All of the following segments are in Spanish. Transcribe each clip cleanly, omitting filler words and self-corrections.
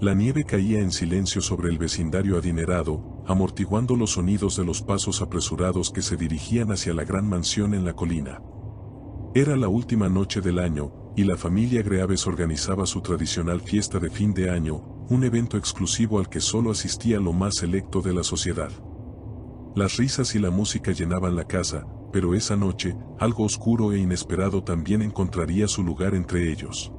La nieve caía en silencio sobre el vecindario adinerado, amortiguando los sonidos de los pasos apresurados que se dirigían hacia la gran mansión en la colina. Era la última noche del año, y la familia Greaves organizaba su tradicional fiesta de fin de año, un evento exclusivo al que solo asistía lo más selecto de la sociedad. Las risas y la música llenaban la casa, pero esa noche, algo oscuro e inesperado también encontraría su lugar entre ellos.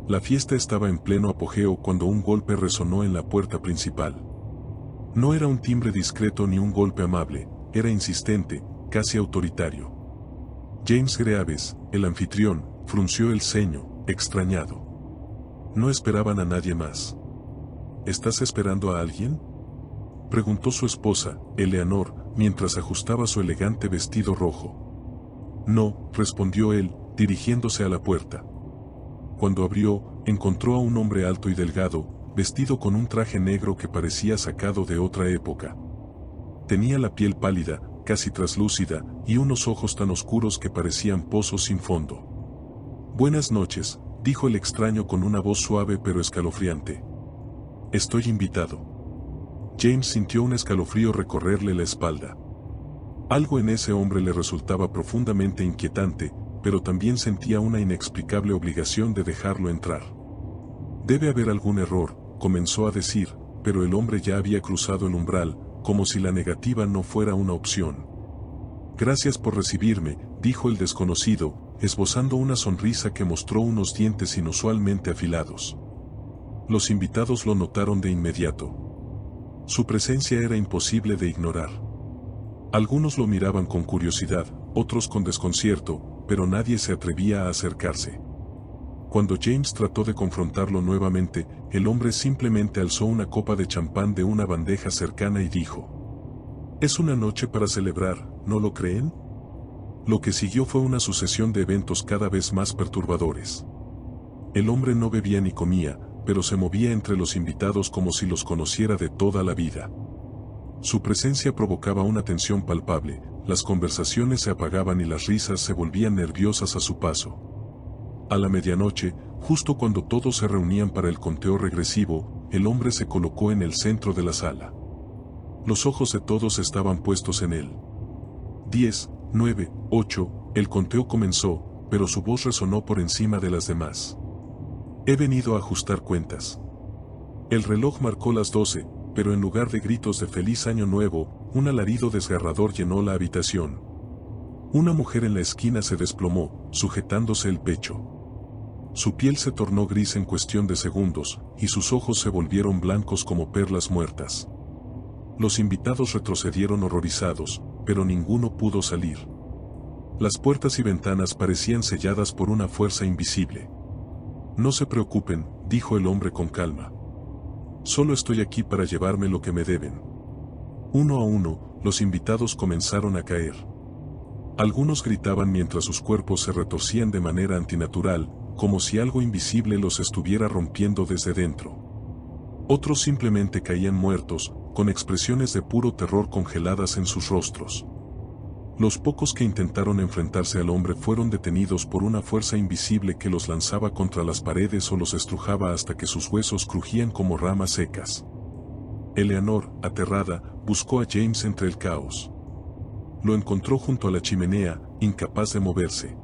La fiesta estaba en pleno apogeo cuando un golpe resonó en la puerta principal. No era un timbre discreto ni un golpe amable, era insistente, casi autoritario. James Greaves, el anfitrión, frunció el ceño, extrañado. No esperaban a nadie más. ¿Estás esperando a alguien?, preguntó su esposa, Eleanor, mientras ajustaba su elegante vestido rojo. No, respondió él, dirigiéndose a la puerta. Cuando abrió, encontró a un hombre alto y delgado, vestido con un traje negro que parecía sacado de otra época. Tenía la piel pálida, casi traslúcida, y unos ojos tan oscuros que parecían pozos sin fondo. «Buenas noches», dijo el extraño con una voz suave pero escalofriante. «Estoy invitado». James sintió un escalofrío recorrerle la espalda. Algo en ese hombre le resultaba profundamente inquietante, pero también sentía una inexplicable obligación de dejarlo entrar. «Debe haber algún error», comenzó a decir, pero el hombre ya había cruzado el umbral, como si la negativa no fuera una opción. «Gracias por recibirme», dijo el desconocido, esbozando una sonrisa que mostró unos dientes inusualmente afilados. Los invitados lo notaron de inmediato. Su presencia era imposible de ignorar. Algunos lo miraban con curiosidad, otros con desconcierto, pero nadie se atrevía a acercarse. Cuando James trató de confrontarlo nuevamente, el hombre simplemente alzó una copa de champán de una bandeja cercana y dijo: «Es una noche para celebrar, ¿no lo creen?». Lo que siguió fue una sucesión de eventos cada vez más perturbadores. El hombre no bebía ni comía, pero se movía entre los invitados como si los conociera de toda la vida. Su presencia provocaba una tensión palpable, las conversaciones se apagaban y las risas se volvían nerviosas a su paso. A la medianoche, justo cuando todos se reunían para el conteo regresivo, el hombre se colocó en el centro de la sala. Los ojos de todos estaban puestos en él. 10, 9, 8, el conteo comenzó, pero su voz resonó por encima de las demás. «He venido a ajustar cuentas». El reloj marcó las 12, pero en lugar de gritos de feliz año nuevo, un alarido desgarrador llenó la habitación. Una mujer en la esquina se desplomó, sujetándose el pecho. Su piel se tornó gris en cuestión de segundos, y sus ojos se volvieron blancos como perlas muertas. Los invitados retrocedieron horrorizados, pero ninguno pudo salir. Las puertas y ventanas parecían selladas por una fuerza invisible. «No se preocupen», dijo el hombre con calma. «Solo estoy aquí para llevarme lo que me deben». Uno a uno, los invitados comenzaron a caer. Algunos gritaban mientras sus cuerpos se retorcían de manera antinatural, como si algo invisible los estuviera rompiendo desde dentro. Otros simplemente caían muertos, con expresiones de puro terror congeladas en sus rostros. Los pocos que intentaron enfrentarse al hombre fueron detenidos por una fuerza invisible que los lanzaba contra las paredes o los estrujaba hasta que sus huesos crujían como ramas secas. Eleanor, aterrada, buscó a James entre el caos. Lo encontró junto a la chimenea, incapaz de moverse.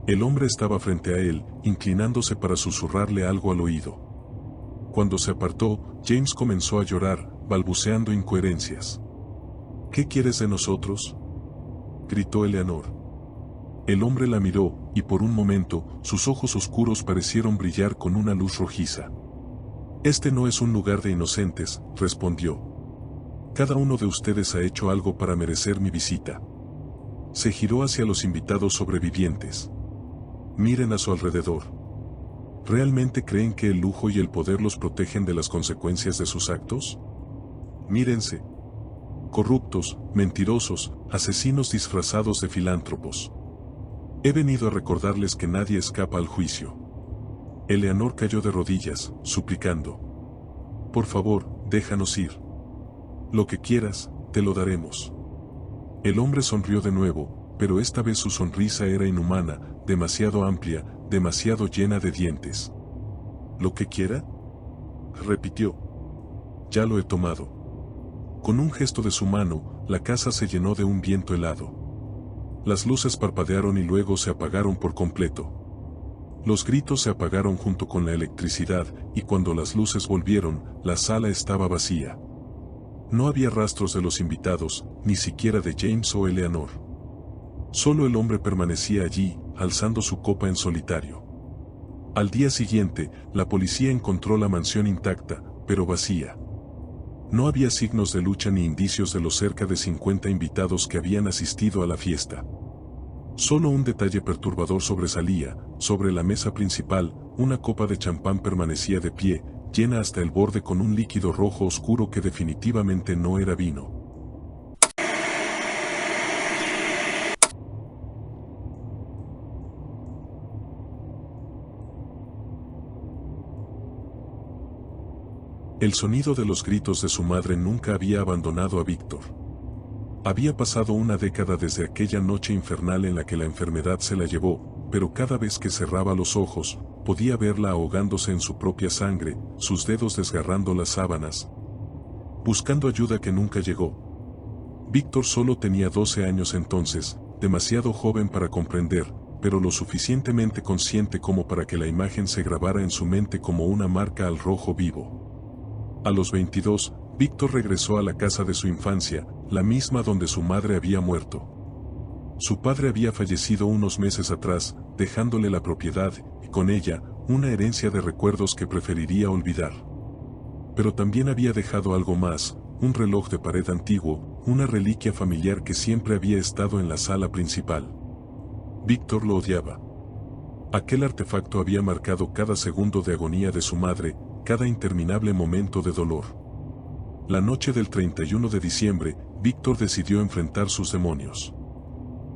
El hombre estaba frente a él, inclinándose para susurrarle algo al oído. Cuando se apartó, James comenzó a llorar, balbuceando incoherencias. «¿Qué quieres de nosotros?», gritó Eleanor. El hombre la miró, y por un momento, sus ojos oscuros parecieron brillar con una luz rojiza. «Este no es un lugar de inocentes», respondió. «Cada uno de ustedes ha hecho algo para merecer mi visita». Se giró hacia los invitados sobrevivientes. «Miren a su alrededor. ¿Realmente creen que el lujo y el poder los protegen de las consecuencias de sus actos? Mírense. Corruptos, mentirosos, asesinos disfrazados de filántropos. He venido a recordarles que nadie escapa al juicio». Eleanor cayó de rodillas, suplicando: «Por favor, déjanos ir. Lo que quieras, te lo daremos». El hombre sonrió de nuevo, pero esta vez su sonrisa era inhumana, demasiado amplia, demasiado llena de dientes. «¿Lo que quiera?», repitió. Ya lo he tomado. Con un gesto de su mano, la casa se llenó de un viento helado. Las luces parpadearon y luego se apagaron por completo. Los gritos se apagaron junto con la electricidad, y cuando las luces volvieron, la sala estaba vacía. No había rastros de los invitados, ni siquiera de James o Eleanor. Solo el hombre permanecía allí, alzando su copa en solitario. Al día siguiente, la policía encontró la mansión intacta, pero vacía. No había signos de lucha ni indicios de los cerca de 50 invitados que habían asistido a la fiesta. Solo un detalle perturbador sobresalía: sobre la mesa principal, una copa de champán permanecía de pie, llena hasta el borde con un líquido rojo oscuro que definitivamente no era vino. El sonido de los gritos de su madre nunca había abandonado a Víctor. Había pasado una década desde aquella noche infernal en la que la enfermedad se la llevó, pero cada vez que cerraba los ojos, podía verla ahogándose en su propia sangre, sus dedos desgarrando las sábanas, buscando ayuda que nunca llegó. Víctor solo tenía 12 años entonces, demasiado joven para comprender, pero lo suficientemente consciente como para que la imagen se grabara en su mente como una marca al rojo vivo. A los 22, Víctor regresó a la casa de su infancia, la misma donde su madre había muerto. Su padre había fallecido unos meses atrás, dejándole la propiedad, y con ella, una herencia de recuerdos que preferiría olvidar. Pero también había dejado algo más: un reloj de pared antiguo, una reliquia familiar que siempre había estado en la sala principal. Víctor lo odiaba. Aquel artefacto había marcado cada segundo de agonía de su madre, cada interminable momento de dolor. La noche del 31 de diciembre, Víctor decidió enfrentar sus demonios.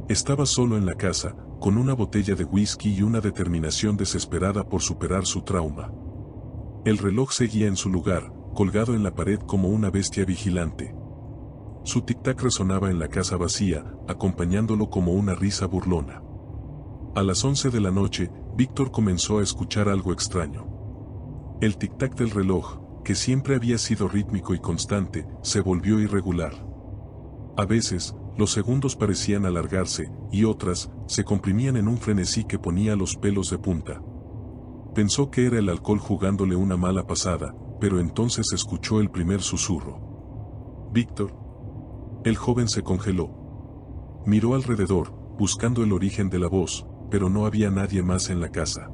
Estaba solo en la casa, con una botella de whisky y una determinación desesperada por superar su trauma. El reloj seguía en su lugar, colgado en la pared como una bestia vigilante. Su tic-tac resonaba en la casa vacía, acompañándolo como una risa burlona. A las 11 de la noche, Víctor comenzó a escuchar algo extraño. El tic-tac del reloj, que siempre había sido rítmico y constante, se volvió irregular. A veces, los segundos parecían alargarse, y otras, se comprimían en un frenesí que ponía los pelos de punta. Pensó que era el alcohol jugándole una mala pasada, pero entonces escuchó el primer susurro. «Víctor». El joven se congeló. Miró alrededor, buscando el origen de la voz, pero no había nadie más en la casa.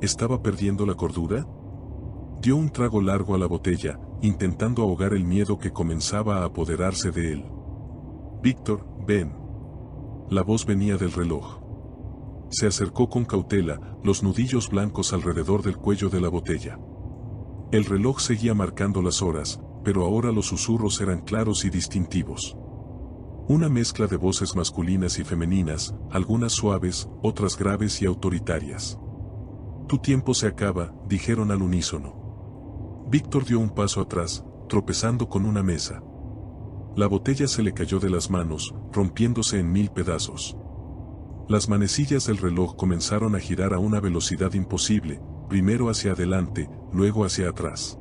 ¿Estaba perdiendo la cordura? Dio un trago largo a la botella, intentando ahogar el miedo que comenzaba a apoderarse de él. «Víctor, ven». La voz venía del reloj. Se acercó con cautela, los nudillos blancos alrededor del cuello de la botella. El reloj seguía marcando las horas, pero ahora los susurros eran claros y distintivos. Una mezcla de voces masculinas y femeninas, algunas suaves, otras graves y autoritarias. «Tu tiempo se acaba», dijeron al unísono. Víctor dio un paso atrás, tropezando con una mesa. La botella se le cayó de las manos, rompiéndose en 1000 pedazos. Las manecillas del reloj comenzaron a girar a una velocidad imposible, primero hacia adelante, luego hacia atrás.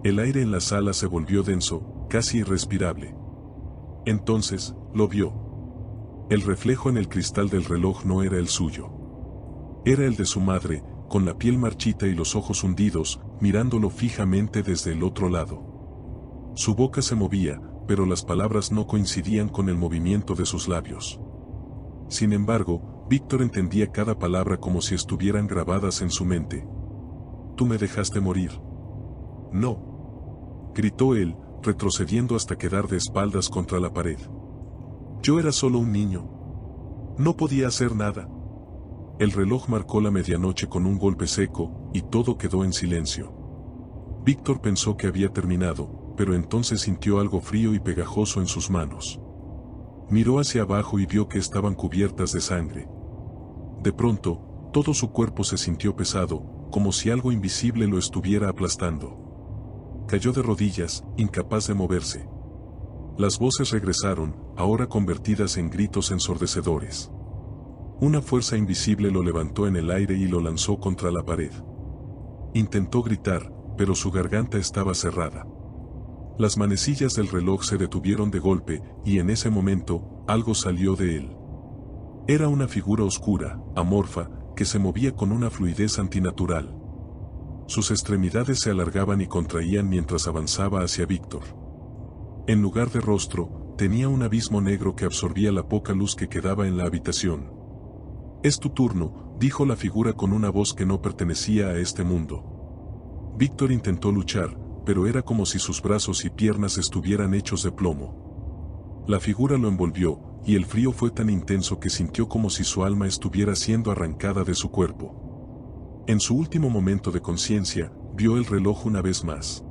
El aire en la sala se volvió denso, casi irrespirable. Entonces, lo vio. El reflejo en el cristal del reloj no era el suyo. Era el de su madre, con la piel marchita y los ojos hundidos, mirándolo fijamente desde el otro lado. Su boca se movía, pero las palabras no coincidían con el movimiento de sus labios. Sin embargo, Víctor entendía cada palabra como si estuvieran grabadas en su mente. «Tú me dejaste morir». «No», gritó él, retrocediendo hasta quedar de espaldas contra la pared. «Yo era solo un niño. No podía hacer nada». El reloj marcó la medianoche con un golpe seco, y todo quedó en silencio. Víctor pensó que había terminado, pero entonces sintió algo frío y pegajoso en sus manos. Miró hacia abajo y vio que estaban cubiertas de sangre. De pronto, todo su cuerpo se sintió pesado, como si algo invisible lo estuviera aplastando. Cayó de rodillas, incapaz de moverse. Las voces regresaron, ahora convertidas en gritos ensordecedores. Una fuerza invisible lo levantó en el aire y lo lanzó contra la pared. Intentó gritar, pero su garganta estaba cerrada. Las manecillas del reloj se detuvieron de golpe, y en ese momento, algo salió de él. Era una figura oscura, amorfa, que se movía con una fluidez antinatural. Sus extremidades se alargaban y contraían mientras avanzaba hacia Víctor. En lugar de rostro, tenía un abismo negro que absorbía la poca luz que quedaba en la habitación. «Es tu turno», dijo la figura con una voz que no pertenecía a este mundo. Víctor intentó luchar, pero era como si sus brazos y piernas estuvieran hechos de plomo. La figura lo envolvió, y el frío fue tan intenso que sintió como si su alma estuviera siendo arrancada de su cuerpo. En su último momento de conciencia, vio el reloj una vez más.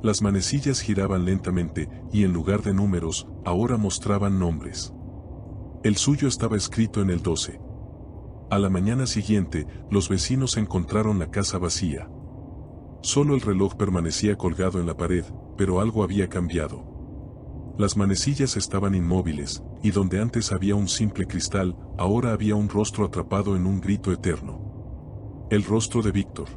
Las manecillas giraban lentamente, y en lugar de números, ahora mostraban nombres. El suyo estaba escrito en el 12. A la mañana siguiente, los vecinos encontraron la casa vacía. Solo el reloj permanecía colgado en la pared, pero algo había cambiado. Las manecillas estaban inmóviles, y donde antes había un simple cristal, ahora había un rostro atrapado en un grito eterno. El rostro de Víctor.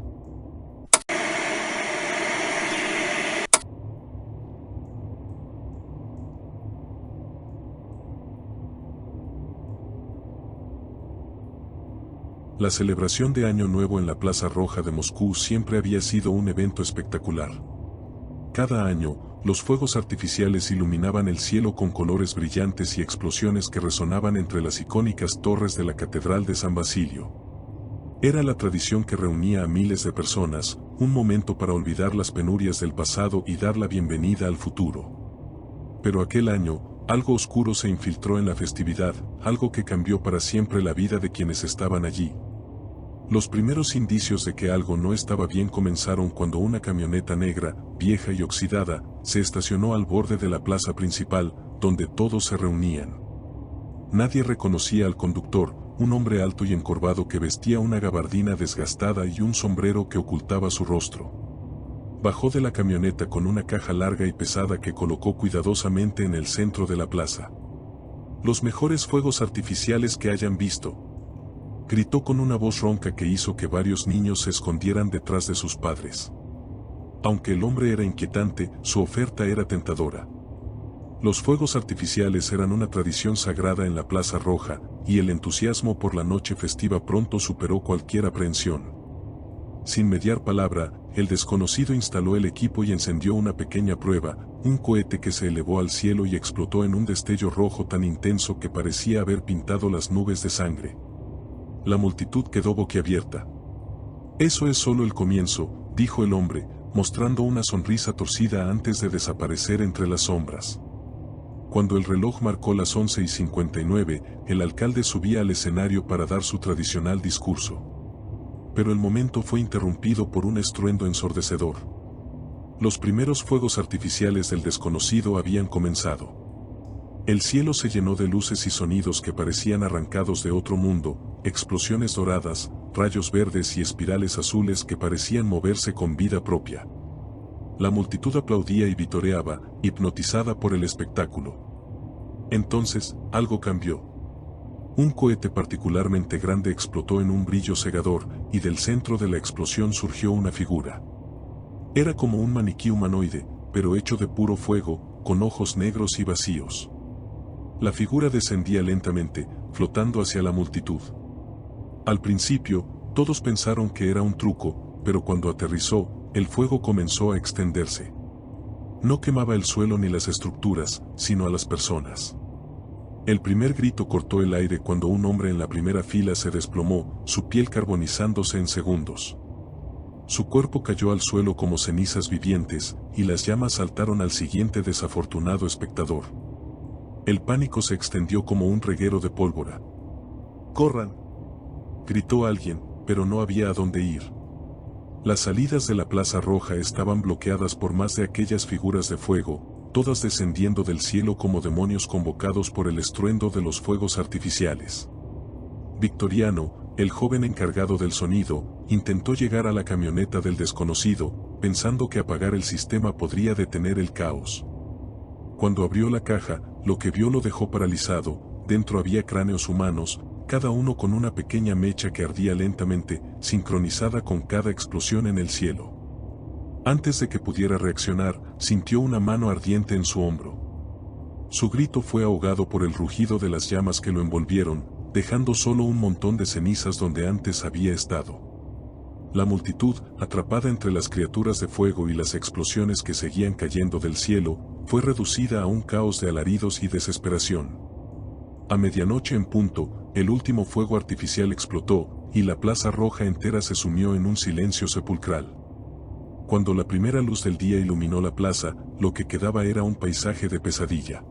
La celebración de Año Nuevo en la Plaza Roja de Moscú siempre había sido un evento espectacular. Cada año, los fuegos artificiales iluminaban el cielo con colores brillantes y explosiones que resonaban entre las icónicas torres de la Catedral de San Basilio. Era la tradición que reunía a miles de personas, un momento para olvidar las penurias del pasado y dar la bienvenida al futuro. Pero aquel año, algo oscuro se infiltró en la festividad, algo que cambió para siempre la vida de quienes estaban allí. Los primeros indicios de que algo no estaba bien comenzaron cuando una camioneta negra, vieja y oxidada, se estacionó al borde de la plaza principal, donde todos se reunían. Nadie reconocía al conductor, un hombre alto y encorvado que vestía una gabardina desgastada y un sombrero que ocultaba su rostro. Bajó de la camioneta con una caja larga y pesada que colocó cuidadosamente en el centro de la plaza. «Los mejores fuegos artificiales que hayan visto», gritó con una voz ronca que hizo que varios niños se escondieran detrás de sus padres. Aunque el hombre era inquietante, su oferta era tentadora. Los fuegos artificiales eran una tradición sagrada en la Plaza Roja, y el entusiasmo por la noche festiva pronto superó cualquier aprehensión. Sin mediar palabra, el desconocido instaló el equipo y encendió una pequeña prueba, un cohete que se elevó al cielo y explotó en un destello rojo tan intenso que parecía haber pintado las nubes de sangre. La multitud quedó boquiabierta. «Eso es solo el comienzo», dijo el hombre, mostrando una sonrisa torcida antes de desaparecer entre las sombras. Cuando el reloj marcó las 11:59, el alcalde subía al escenario para dar su tradicional discurso. Pero el momento fue interrumpido por un estruendo ensordecedor. Los primeros fuegos artificiales del desconocido habían comenzado. El cielo se llenó de luces y sonidos que parecían arrancados de otro mundo, explosiones doradas, rayos verdes y espirales azules que parecían moverse con vida propia. La multitud aplaudía y vitoreaba, hipnotizada por el espectáculo. Entonces, algo cambió. Un cohete particularmente grande explotó en un brillo cegador, y del centro de la explosión surgió una figura. Era como un maniquí humanoide, pero hecho de puro fuego, con ojos negros y vacíos. La figura descendía lentamente, flotando hacia la multitud. Al principio, todos pensaron que era un truco, pero cuando aterrizó, el fuego comenzó a extenderse. No quemaba el suelo ni las estructuras, sino a las personas. El primer grito cortó el aire cuando un hombre en la primera fila se desplomó, su piel carbonizándose en segundos. Su cuerpo cayó al suelo como cenizas vivientes, y las llamas saltaron al siguiente desafortunado espectador. El pánico se extendió como un reguero de pólvora. «¡Corran!», gritó alguien, pero no había a dónde ir. Las salidas de la Plaza Roja estaban bloqueadas por más de aquellas figuras de fuego, todas descendiendo del cielo como demonios convocados por el estruendo de los fuegos artificiales. Victoriano, el joven encargado del sonido, intentó llegar a la camioneta del desconocido, pensando que apagar el sistema podría detener el caos. Cuando abrió la caja, lo que vio lo dejó paralizado. Dentro había cráneos humanos, cada uno con una pequeña mecha que ardía lentamente, sincronizada con cada explosión en el cielo. Antes de que pudiera reaccionar, sintió una mano ardiente en su hombro. Su grito fue ahogado por el rugido de las llamas que lo envolvieron, dejando solo un montón de cenizas donde antes había estado. La multitud, atrapada entre las criaturas de fuego y las explosiones que seguían cayendo del cielo, fue reducida a un caos de alaridos y desesperación. A medianoche en punto, el último fuego artificial explotó, y la Plaza Roja entera se sumió en un silencio sepulcral. Cuando la primera luz del día iluminó la plaza, lo que quedaba era un paisaje de pesadilla.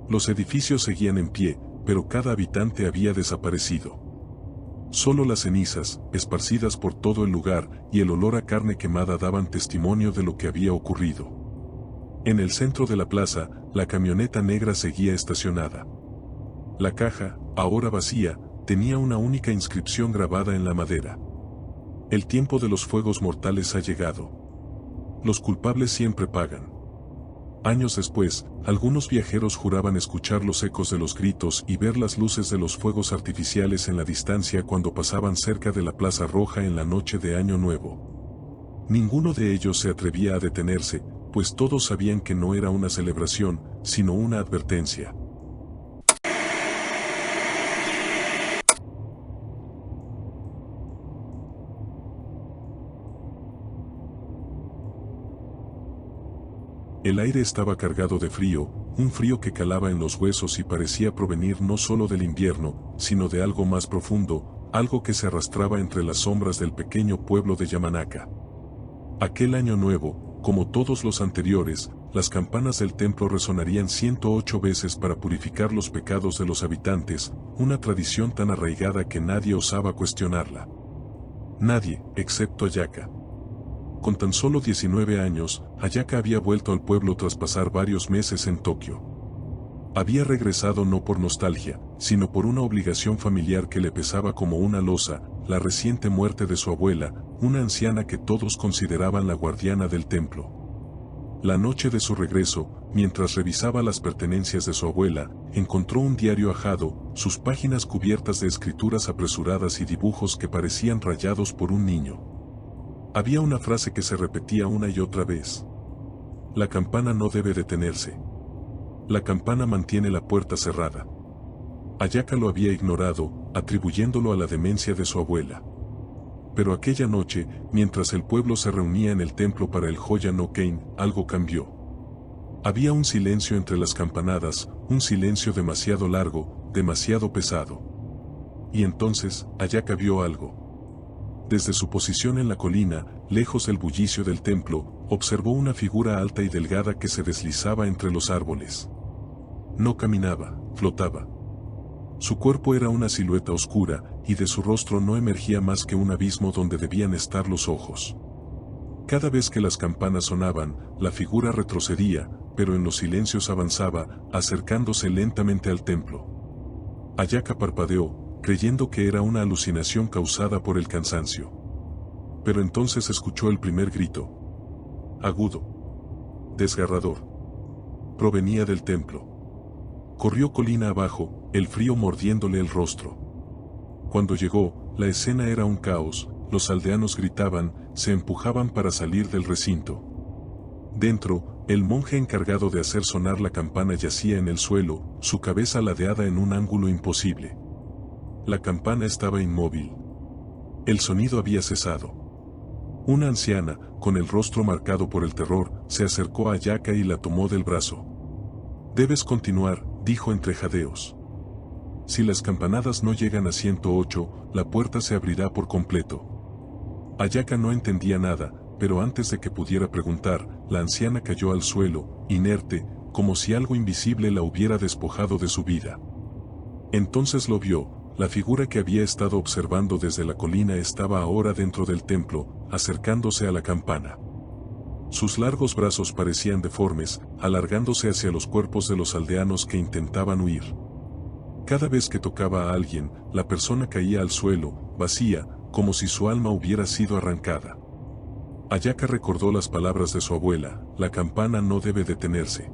Los edificios seguían en pie, pero cada habitante había desaparecido. Solo las cenizas, esparcidas por todo el lugar, y el olor a carne quemada daban testimonio de lo que había ocurrido. En el centro de la plaza, la camioneta negra seguía estacionada. La caja, ahora vacía, tenía una única inscripción grabada en la madera. El tiempo de los fuegos mortales ha llegado. Los culpables siempre pagan. Años después, algunos viajeros juraban escuchar los ecos de los gritos y ver las luces de los fuegos artificiales en la distancia cuando pasaban cerca de la Plaza Roja en la noche de Año Nuevo. Ninguno de ellos se atrevía a detenerse, pues todos sabían que no era una celebración, sino una advertencia. El aire estaba cargado de frío, un frío que calaba en los huesos y parecía provenir no solo del invierno, sino de algo más profundo, algo que se arrastraba entre las sombras del pequeño pueblo de Yamanaka. Aquel año nuevo, como todos los anteriores, las campanas del templo resonarían 108 veces para purificar los pecados de los habitantes, una tradición tan arraigada que nadie osaba cuestionarla. Nadie, excepto Ayaka. Con tan solo 19 años, Ayaka había vuelto al pueblo tras pasar varios meses en Tokio. Había regresado no por nostalgia, sino por una obligación familiar que le pesaba como una losa, la reciente muerte de su abuela, una anciana que todos consideraban la guardiana del templo. La noche de su regreso, mientras revisaba las pertenencias de su abuela, encontró un diario ajado, sus páginas cubiertas de escrituras apresuradas y dibujos que parecían rayados por un niño. Había una frase que se repetía una y otra vez. La campana no debe detenerse. La campana mantiene la puerta cerrada. Ayaka lo había ignorado, atribuyéndolo a la demencia de su abuela. Pero aquella noche, mientras el pueblo se reunía en el templo para el Hoya no Ken, algo cambió. Había un silencio entre las campanadas, un silencio demasiado largo, demasiado pesado. Y entonces, Ayaka vio algo. Desde su posición en la colina, lejos del bullicio del templo, observó una figura alta y delgada que se deslizaba entre los árboles. No caminaba, flotaba. Su cuerpo era una silueta oscura, y de su rostro no emergía más que un abismo donde debían estar los ojos. Cada vez que las campanas sonaban, la figura retrocedía, pero en los silencios avanzaba, acercándose lentamente al templo. Ayaka parpadeó, creyendo que era una alucinación causada por el cansancio. Pero entonces escuchó el primer grito. Agudo. Desgarrador. Provenía del templo. Corrió colina abajo, el frío mordiéndole el rostro. Cuando llegó, la escena era un caos, los aldeanos gritaban, se empujaban para salir del recinto. Dentro, el monje encargado de hacer sonar la campana yacía en el suelo, su cabeza ladeada en un ángulo imposible. La campana estaba inmóvil. El sonido había cesado. Una anciana, con el rostro marcado por el terror, se acercó a Ayaka y la tomó del brazo. «Debes continuar», dijo entre jadeos. «Si las campanadas no llegan a 108, la puerta se abrirá por completo». Ayaka no entendía nada, pero antes de que pudiera preguntar, la anciana cayó al suelo, inerte, como si algo invisible la hubiera despojado de su vida. Entonces lo vio. La figura que había estado observando desde la colina estaba ahora dentro del templo, acercándose a la campana. Sus largos brazos parecían deformes, alargándose hacia los cuerpos de los aldeanos que intentaban huir. Cada vez que tocaba a alguien, la persona caía al suelo, vacía, como si su alma hubiera sido arrancada. Ayaka recordó las palabras de su abuela, la campana no debe detenerse.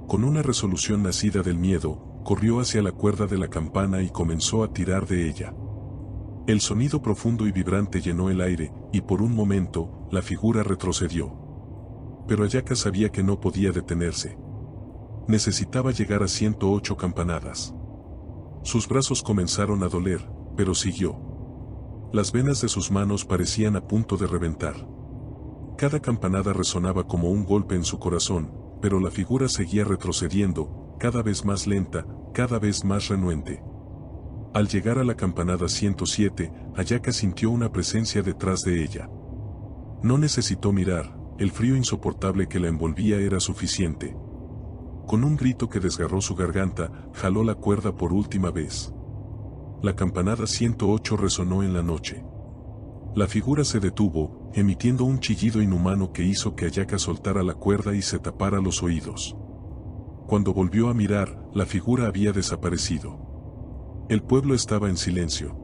Con una resolución nacida del miedo, corrió hacia la cuerda de la campana y comenzó a tirar de ella. El sonido profundo y vibrante llenó el aire, y por un momento, la figura retrocedió. Pero Ayaka sabía que no podía detenerse. Necesitaba llegar a 108 campanadas. Sus brazos comenzaron a doler, pero siguió. Las venas de sus manos parecían a punto de reventar. Cada campanada resonaba como un golpe en su corazón, pero la figura seguía retrocediendo, cada vez más lenta, cada vez más renuente. Al llegar a la campanada 107, Ayaka sintió una presencia detrás de ella. No necesitó mirar, el frío insoportable que la envolvía era suficiente. Con un grito que desgarró su garganta, jaló la cuerda por última vez. La campanada 108 resonó en la noche. La figura se detuvo, emitiendo un chillido inhumano que hizo que Ayaka soltara la cuerda y se tapara los oídos. Cuando volvió a mirar, la figura había desaparecido. El pueblo estaba en silencio.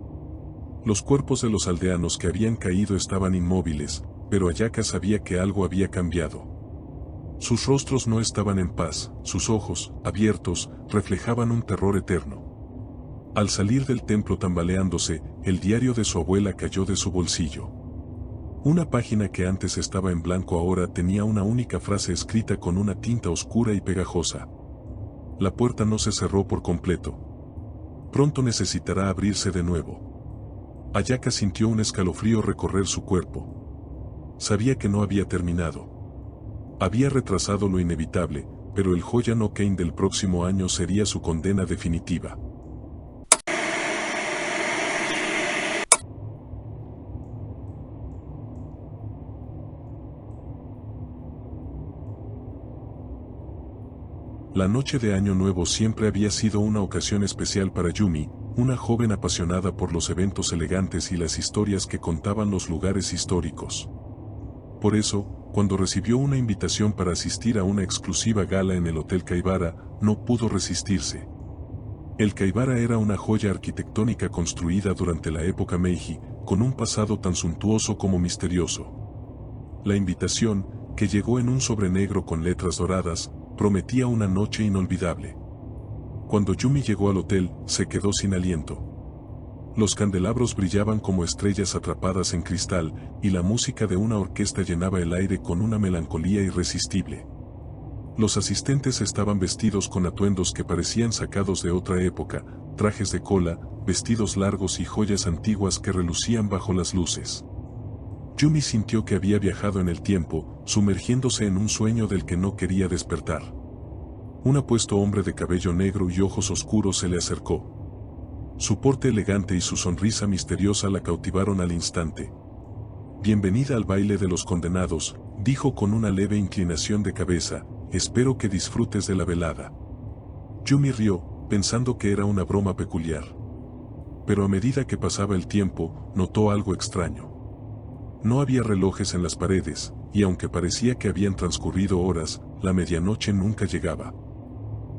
Los cuerpos de los aldeanos que habían caído estaban inmóviles, pero Ayaka sabía que algo había cambiado. Sus rostros no estaban en paz, sus ojos, abiertos, reflejaban un terror eterno. Al salir del templo tambaleándose, el diario de su abuela cayó de su bolsillo. Una página que antes estaba en blanco ahora tenía una única frase escrita con una tinta oscura y pegajosa. La puerta no se cerró por completo. Pronto necesitará abrirse de nuevo. Ayaka sintió un escalofrío recorrer su cuerpo. Sabía que no había terminado. Había retrasado lo inevitable, pero el Joya no Ken del próximo año sería su condena definitiva. La noche de Año Nuevo siempre había sido una ocasión especial para Yumi, una joven apasionada por los eventos elegantes y las historias que contaban los lugares históricos. Por eso, cuando recibió una invitación para asistir a una exclusiva gala en el Hotel Kaibara, no pudo resistirse. El Kaibara era una joya arquitectónica construida durante la época Meiji, con un pasado tan suntuoso como misterioso. La invitación, que llegó en un sobre negro con letras doradas, prometía una noche inolvidable. Cuando Yumi llegó al hotel, se quedó sin aliento. Los candelabros brillaban como estrellas atrapadas en cristal, y la música de una orquesta llenaba el aire con una melancolía irresistible. Los asistentes estaban vestidos con atuendos que parecían sacados de otra época, trajes de cola, vestidos largos y joyas antiguas que relucían bajo las luces. Yumi sintió que había viajado en el tiempo, sumergiéndose en un sueño del que no quería despertar. Un apuesto hombre de cabello negro y ojos oscuros se le acercó. Su porte elegante y su sonrisa misteriosa la cautivaron al instante. «Bienvenida al baile de los condenados», dijo con una leve inclinación de cabeza, «espero que disfrutes de la velada». Yumi rió, pensando que era una broma peculiar. Pero a medida que pasaba el tiempo, notó algo extraño. No había relojes en las paredes, y aunque parecía que habían transcurrido horas, la medianoche nunca llegaba.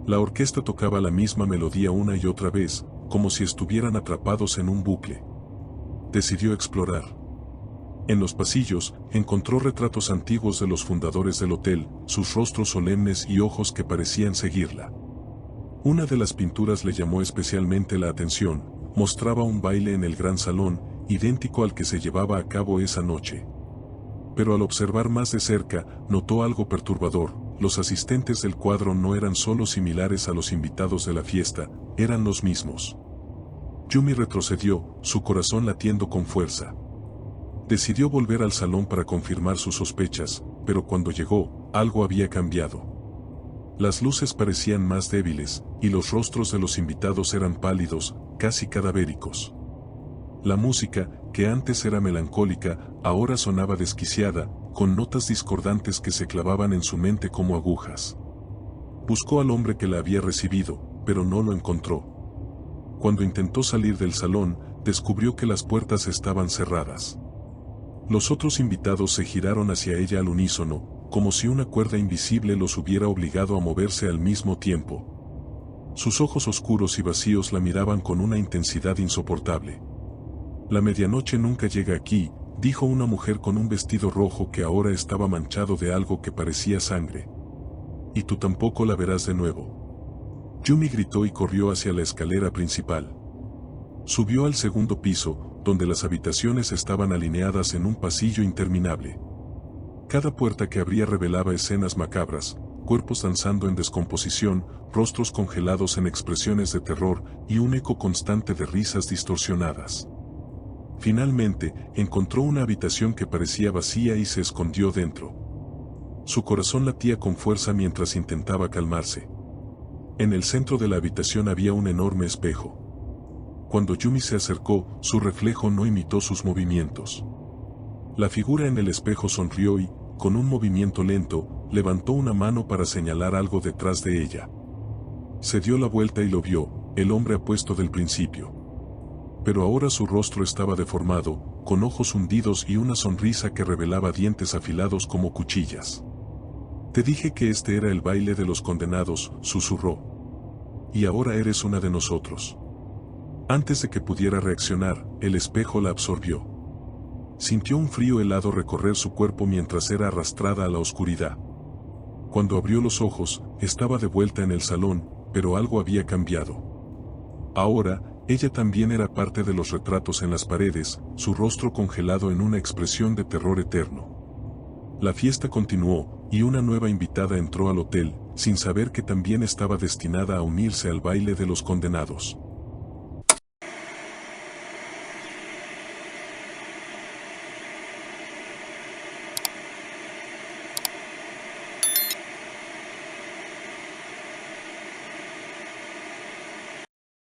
La orquesta tocaba la misma melodía una y otra vez, como si estuvieran atrapados en un bucle. Decidió explorar. En los pasillos, encontró retratos antiguos de los fundadores del hotel, sus rostros solemnes y ojos que parecían seguirla. Una de las pinturas le llamó especialmente la atención, mostraba un baile en el gran salón, idéntico al que se llevaba a cabo esa noche. Pero al observar más de cerca, notó algo perturbador: los asistentes del cuadro no eran solo similares a los invitados de la fiesta, eran los mismos. Yumi retrocedió, su corazón latiendo con fuerza. Decidió volver al salón para confirmar sus sospechas, pero cuando llegó, algo había cambiado. Las luces parecían más débiles, y los rostros de los invitados eran pálidos, casi cadavéricos. La música, que antes era melancólica, ahora sonaba desquiciada, con notas discordantes que se clavaban en su mente como agujas. Buscó al hombre que la había recibido, pero no lo encontró. Cuando intentó salir del salón, descubrió que las puertas estaban cerradas. Los otros invitados se giraron hacia ella al unísono, como si una cuerda invisible los hubiera obligado a moverse al mismo tiempo. Sus ojos oscuros y vacíos la miraban con una intensidad insoportable. «La medianoche nunca llega aquí», dijo una mujer con un vestido rojo que ahora estaba manchado de algo que parecía sangre. «Y tú tampoco la verás de nuevo». Yumi gritó y corrió hacia la escalera principal. Subió al segundo piso, donde las habitaciones estaban alineadas en un pasillo interminable. Cada puerta que abría revelaba escenas macabras, cuerpos danzando en descomposición, rostros congelados en expresiones de terror y un eco constante de risas distorsionadas. Finalmente, encontró una habitación que parecía vacía y se escondió dentro. Su corazón latía con fuerza mientras intentaba calmarse. En el centro de la habitación había un enorme espejo. Cuando Yumi se acercó, su reflejo no imitó sus movimientos. La figura en el espejo sonrió y, con un movimiento lento, levantó una mano para señalar algo detrás de ella. Se dio la vuelta y lo vio, el hombre apuesto del principio. Pero ahora su rostro estaba deformado, con ojos hundidos y una sonrisa que revelaba dientes afilados como cuchillas. «Te dije que este era el baile de los condenados», susurró. «Y ahora eres una de nosotros». Antes de que pudiera reaccionar, el espejo la absorbió. Sintió un frío helado recorrer su cuerpo mientras era arrastrada a la oscuridad. Cuando abrió los ojos, estaba de vuelta en el salón, pero algo había cambiado. Ahora, ella también era parte de los retratos en las paredes, su rostro congelado en una expresión de terror eterno. La fiesta continuó, y una nueva invitada entró al hotel, sin saber que también estaba destinada a unirse al baile de los condenados.